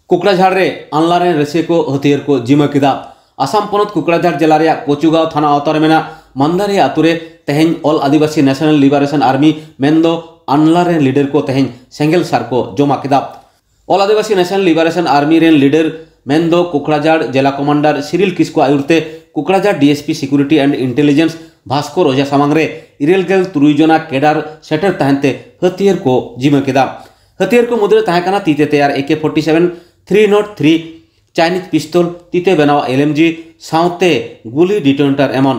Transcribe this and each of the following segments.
कुकड़ाझाड़ रे आनला रे रसिया को हथियार को जिम्मा किदा आसाम पनत कुकड़ाझाड़ जिला रे कोचुगांव थाना आवतारे मेना मंदारी आतुरे तेहें All Adivasi National Liberation Army मेनदो आनला रे लीडर को तेहें सेंगेल सार को जमा किदा All Adivasi National Liberation Army रे लीडर मेनदो कुकड़ाझाड़ जिला कमांडर सिरिल किस्को आयुरते Kokrajhar DSP security and intelligence Bhaskar Ojha सामांग रे इरेलगेल तुरुइजना केडार सेटर तहनते हथियार को जिम्मा किदा हथियार को मुद्रे तहकना तीते तैयार AK-47 303 चाइनीज पिस्तौल तीते बनावा LMG साउते गुली डिटोनेटर एमन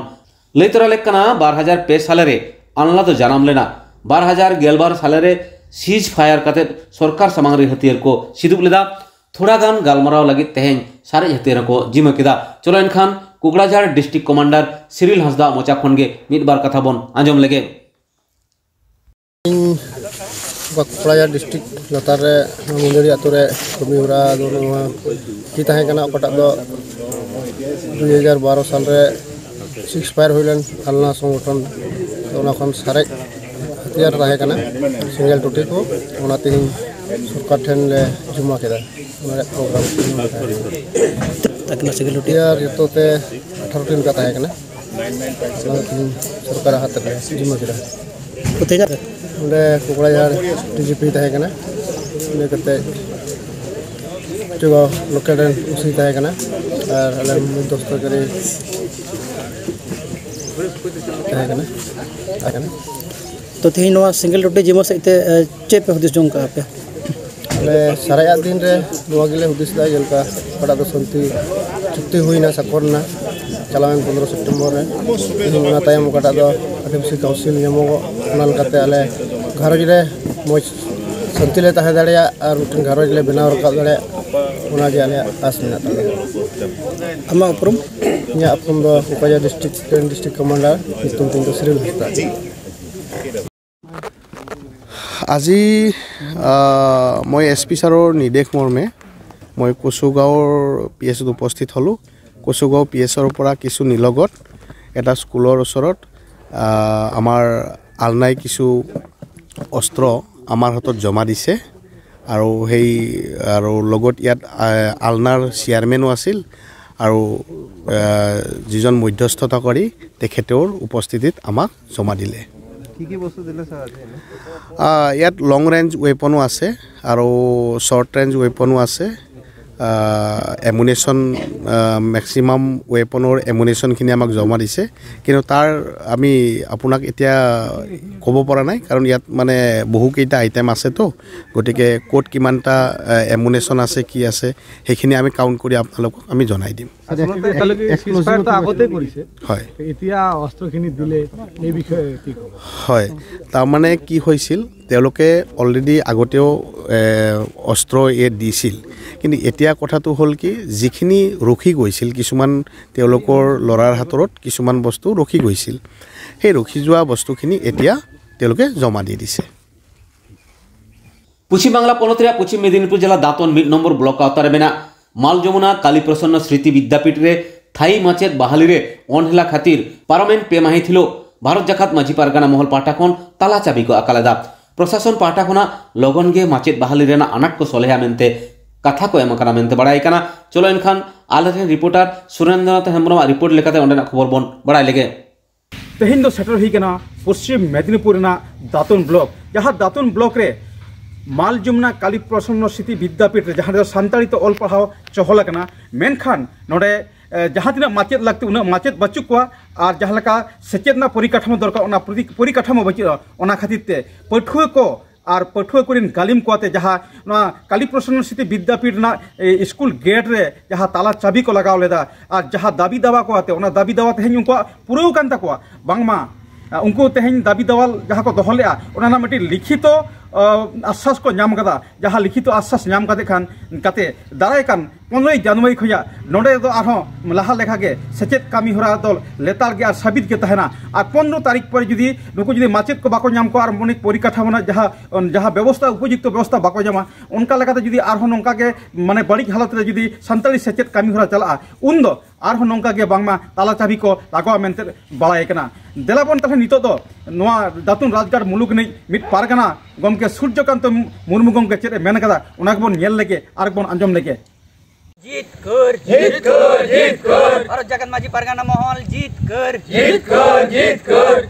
लैतरा लेकना 2005 साले रे आनला तो जानाम लेना 2012 साले रे सीज फायर कते सरकार सामांग रे हथियार को सिदुब लेदा थोड़ा गान गालमराव लगी तेहें सारे हथियार को जिम्मा किदा चलो इनखान Kokrajhar district commander Cyril Hansda मोचा खनगे मिद बार कथा बन आंजम लेगे कुकड़ाझाड़ डिस्ट्रिक्ट लतार रे मुंदरी आतुरे कमिहरा दो की ताहे कना ओकटा दो 2012 साल रे 6 फायर होइलन आलना संगठन ओना खन सारे हथियार ताहे कना सिंगल टुटी को ओना तिन सरकार ठेन ले जुमा केदा ओना प्रोग्राम तकना सिंगल हथियार जतोते 18 टीम का ताहे कना सरकार हाथ रे जुमा केदा उते जा उन्हें कुकड़ाझाड़ DGP ताहे कना ने कते जो लोकल उसी ताहे कना और अले दोस्त करे ताहे कना तो थी नवा सिंगल टुटी जिमो सेते चे पे हुदिस जों का पे अले सारा दिन रे नवा गिले हुदिस दा जलका पड़ा दो संति चुक्ति हुईना सकरना चलावन 15 सितंबर रे इना तायम कटा दो आदिवासी काउंसिल नेमो नाल कते अले घरज रे मोज संतिले ताहे दाड़िया और मिटन घरज ले बनाव रका दाड़िया ओना जे अले आस मेना ताले अमा उपरुम इया अपम दो कुकड़ाझाड़ डिस्ट्रिक्ट कमांडर नितुन तिन सिरिल हस्ता আজি मैं SP सारोर निर्देश मर्मे मैं कोचुगाँवर PS उपस्थित हलो कोचुगाँव PSर পৰা কিছু নিলগত এটা স্কুলৰ ওচৰত আমাৰ আলনাই কিছু অস্ত্ৰ আমাৰ হাতত জমা দিছে আৰু সেই আৰু লগত ইয়াত আলনাৰ চেয়াৰমেনো আছিল আৰু যিজন মধ্যস্থতা কৰি তেখেতৰ উপস্থিতিত আমাক জমা দিলে কি বস্তু দিলে স্যার ইয়াত লং ৰেঞ্জ ৱেপনো আছে আৰু শৰ্ট ৰেঞ্জ ৱেপনো আছে এমুনেশ্যন ম্যাক্সিমাম ৱেপনৰ এমুনেশ্যনখিনি আমাক জমা দিছে কিন্তু তাৰ আমি আপোনাক এতিয়া ক'ব পৰা নাই কাৰণ ইয়াত মানে বহুকেইটা আইটেম আছে তো গতিকে কোড কিমানটা এমুনেশ্যন আছে কি আছে সেইখিনি আমি কাউণ্ট কৰি আপোনালোকক আমি জনাই দিম এক্সপ্লোজিভ আগতে কৰিছে হয় এতিয়া অস্ত্ৰখিনি দিলে এই বিষয়ে কি ক'ব হয় তাৰ মানে কি হৈছিল তেওঁলোকে অলৰেডি আগতেও অস্ত্ৰ দিছিল কিন্তু এতিয়া কথাটো হ'ল কি যিখিনি ৰখি গৈছিল কিছুমান তেওঁলোকৰ লৰাৰ হাতত কিছুমান বস্তু ৰখি গৈছিল সেই ৰখি যোৱা বস্তুখিনি এতিয়া তেওঁলোকে জমা দি দিছে पश्चिम बांगला पनतरिया पश्चिम मेदिनीपुर जिला दातन 1 नम्बर ब्लक आवतारे मेना माल जमुना काली प्रसन्न स्मृति विद्यापीठ रे थाई माचेत बहाली रे अनहेला खातिर पार्लामेंट पे माही थिलो भारत जाकात माझी पारगाना महल पाटाखन ताला चाबी को आकालेदा प्रशासन पाटाखना लगन गे माचेत बहाली रेना अनाट को सलेहा मेनते कथा को एमकाना मेनते बड़ाई काना चलो इनखान आलरे रिपोर्टर सुरेंद्रनाथ हेम्ब्रम रिपोर्ट लेकाते ओंडेना खबर बन बड़ाई लेगे तेहेन दो सेटर हुई कना पश्चिम मेदिनीपुर ना दातन ब्लॉक जहाँ दातन ब्लॉक रे माल जमुना काली प्रसन्न स्मृति विद्यापीठ रे जहाँ सानताड़ी तो ऑल पढ़ाओ चहल कना मेनखान नोडे जहाँ तीना माचेद लगते उना माचेद बचुक को और जहाँ लका सेचेदना परिकाठामो दरकार ओना परिकाठामो बचुआ ओना खातिर ते पठुआ को और पठुआ को गालिम कोते जहाँ काली प्रसन्न स्मृति विद्यापीठ ना स्कूल गेट रे जहाँ ताला चाबी को लगाव लेदा और जहाँ दाबी दावा को आते ओना दाबी दावा तेहें उनको पुराव कान तकवा बांगमा उनको तेहें दाबी दावा जहाँ को दोहलेआ ओना ना मिट्टी लिखित आश्वास को नाम कदा जहाँ लिखित आश्वास नाम कते खान कते दाराय कान 15 जनवरी खुया नोडे दो आरो लहा लेखा के सचेत कामी होरा दल लेतार के साबित के तहना और 15 तारीख पर जुदी नुको जुदी माचेत को बाको नाम को और मनिक परिकाठामो जहाँ जहाँ व्यवस्था उपयुक्त व्यवस्था बाको जमा उनका लेकाते जुदी आरो नंका के माने बड़ी हालत रे जुदी संताली सचेत कामी होरा चला उन दो आरो नंका के बांगमा ताला चाबी को लागो मेनते बड़ाय कना देलाबन तथे नितो दो नोआ दातुन राजगार मुलुक नै मिट पारगाना गमके सूर्यकांत मुर्मू गमके चेद मेन कदा उना के बोन नेल लेके आर बोन आंजम लेके जीत कर भारत जगत माझी परगना महल जीत कर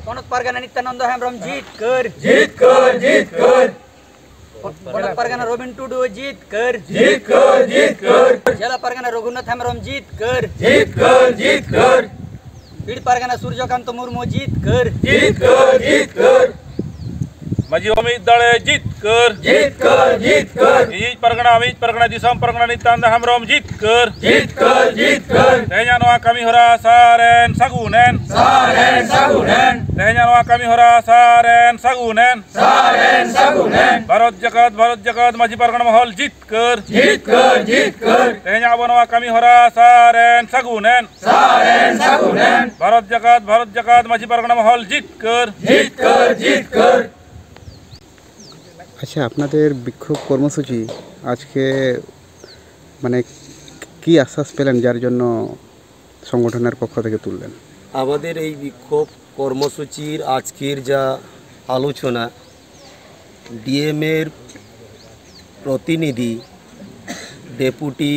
पनत परगना नित्यानंद हेम्ब्रम जीत कर पनत परगना रोबिन टुडू जीत कर जिला परगना रघुनाथ हेम्ब्रम जीत कर पीड़ परगना सूर्यकांत मुर्मू जीत कर माझी अमित दाड़े जीत कर अमित परगना दिसम परगना नित्यानंद हेम्ब्रम जीत कर तेहnya noa kami hora saren sagunen तेहnya noa kami hora saren sagunen Bharat जगत माझी परगना महल जीत कर तेहnya abo noa kami hora saren sagunen Bharat जगत माझी परगना महल जीत कर আচ্ছা আপনাদের বিক্ষোভ কর্মসূচি আজকে মানে কি আশ্বাস পেলেন যার জন্য সংগঠনের পক্ষ থেকে তুললেন? আমাদের এই বিক্ষোভ কর্মসূচির আজকের যা আলোচনা ডিএমের প্রতিনিধি ডেপুটি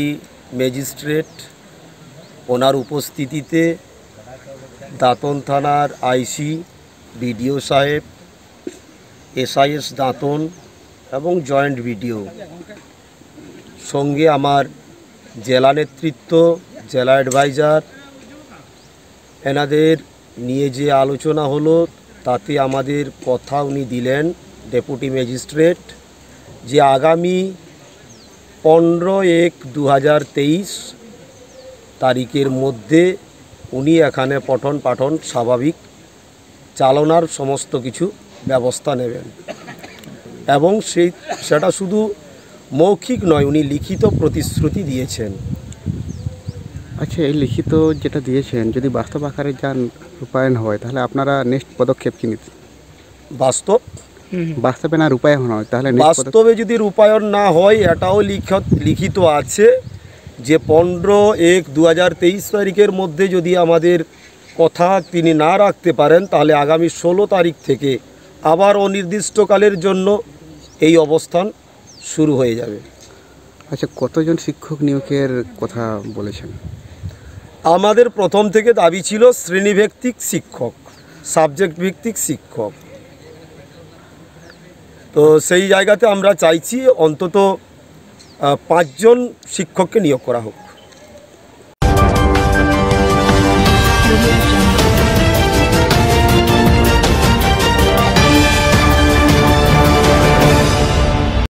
ম্যাজিস্ট্রেট ওনার উপস্থিতিতে দাঁতন থানার আইসি বিডিও সাহেব এসআইএস দাঁতন এবং জয়েন্ট ভিডিও সঙ্গে আমার জেলা নেতৃত্ব জেলা অ্যাডভাইজার এনাদের নিয়ে যে আলোচনা হলো তাতে আমাদের কথা উনি দিলেন ডেপুটি ম্যাজিস্ট্রেট যে আগামী 15/1/2023 তারিখের মধ্যে উনি এখানে পঠন পাঠন স্বাভাবিক চালনার সমস্ত কিছু ব্যবস্থা নেবেন এবং সেটা শুধু মৌখিক নয় উনি লিখিত প্রতিশ্রুতি দিয়েছেন। আচ্ছা এই লিখিত যেটা দিয়েছেন যদি বাস্তব আকারে যান রূপায়ণ হয় তাহলে আপনারা নেক্সট পদক্ষেপ কি নিতে? বাস্তবে না রূপায়ণ হয় তাহলে বাস্তবে যদি রূপায়ণ না হয় এটাও লিখিত আছে যে 15/1/2023 তারিখের মধ্যে যদি আমাদের কথা তিনি না রাখতে পারেন তাহলে আগামী 16 তারিখ থেকে আবার অনির্দিষ্টকালের জন্য এই অবস্থান শুরু হয়ে যাবে। আচ্ছা কতজন শিক্ষক নিয়োগের কথা বলেছেন? আমাদের প্রথম থেকে দাবি ছিল শ্রেণীভিত্তিক শিক্ষক সাবজেক্ট ভিত্তিক শিক্ষক, তো সেই জায়গাতে আমরা চাইছি অন্তত 5 জন শিক্ষককে নিয়োগ করা হোক।